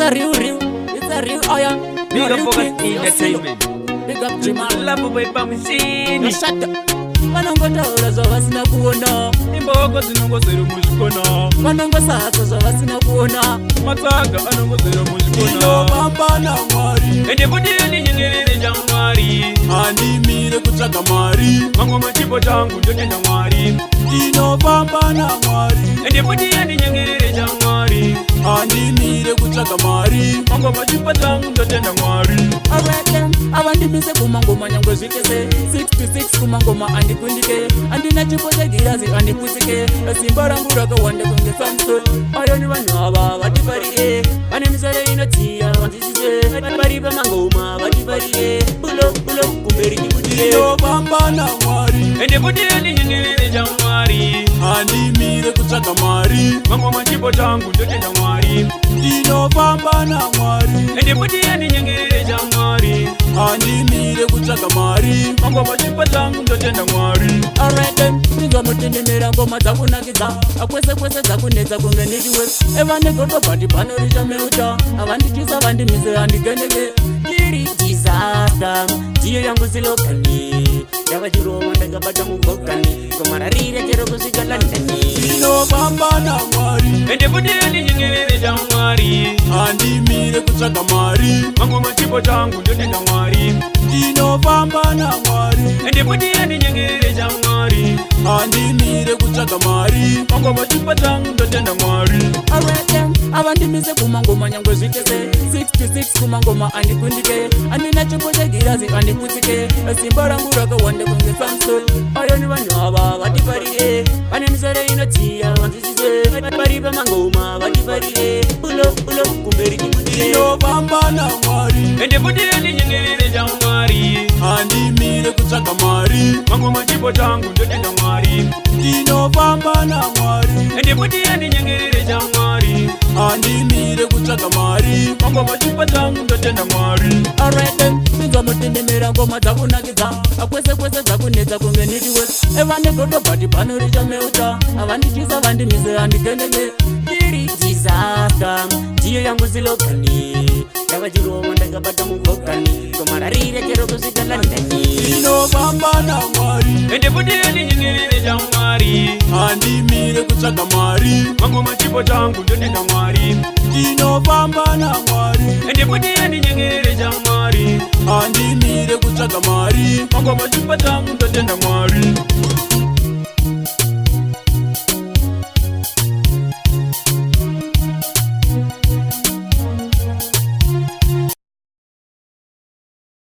a real iron. Big up Focus Entertainment. Big up Jamal. Love boy pamusini. Shut up. Vanongotaura zvavasina kuona, Imbogo zinongozera muzvikona. vanongosatsa zvavasina kuona, Matsaga anongozera muzvikona. Ndinofamba naMwari, Ende kuti ndinyengerere chamwari. handimire kutsvaga mari. Mangoma chipo changu ndotenda Mwari. Ndinofamba naMwari, Ende kuti ndinyengerere chamwari. handimire kutsvaga mari. Mangoma chipo changu ndotenda Mwari. avandimise kumangoma nyangwe zvitese 66 kumangoma andikundike, andina chipo chegirazi andipusike, simba rangu rakawanda kunge Samson. Ayo ni vanhu ava vatifarire, vane misoro inodziya vanzwisise, vari pamangoma vatifarire, bulo kumberi chibudire. Ndinofamba naMwari, Ende kuti ndinyengerere chamwari. handimire kutsvaga mari. Mangoma chipo changu ndotenda Mwari. Ndinofamba naMwari, Ende kuti ndinyengerere chamwari. handimire kutsvaga mari. Mangoma chipo changu ndotenda Mwari. ndinzwa mutendenera ngoma dzakunakidza, akwese dzakunetsa kunge ndichiwe, evanegotobhati panoricha meuta, avandichisa vandimise handigeneke, ndiri disasta ndiyo yangu zilokani, ndavachirova ndakabata mugokani, komararire chero kusvika Londoni. Ndinofamba naMwari, Ende kuti ndinyengerere chamwari. handimire kutsvaga mari. Mangoma chipo changu ndotenda Mwari. Ndinofamba naMwari, Ende kuti ndinyengerere chamwari. handimire kutsvaga mari. Mangoma chipo changu ndotenda Mwari. avandimise kumangoma nyangwe zvitese 66 kumangoma andikundike, andina chipo chegirazi andiputsike, simba rangu rakawanda kunge Samson. Ayo ni vanhu ava vatifarire, vane misoro inodziya vanzwisise, vari pamangoma vatifarire, bulo kumberi chibudire. Ndinofamba naMwari, Ende kuti ndinyengerere chamwari. handimire kutsvaga mari. Mangoma chipo changu ndotenda Mwari. Ndinofamba naMwari, Ende kuti ndinyengerere chamwari. handimire kutsvaga mari. Mangoma chipo changu ndotenda Mwari. ndinzwa mutendenera ngoma dzakunakidza, akwese dzakunetsa kunge ndichiwe, evanegotobhati panoricha meuta, avandichisa vandimise handigeneke, ndiri disasta ndiyo yangu zilokani, ndavachirova ndakabata mugokani, komararire chero kusvika Londoni. Ndinofamba naMwari, Ende kuti ndinyengerere chamwari. handimire kutsvaga mari. Mangoma chipo changu ndotenda Mwari. Ndinofamba naMwari, Ende kuti ndinyengerere chamwari. handimire kutsvaga mari. Mangoma chipo changu ndotenda Mwari.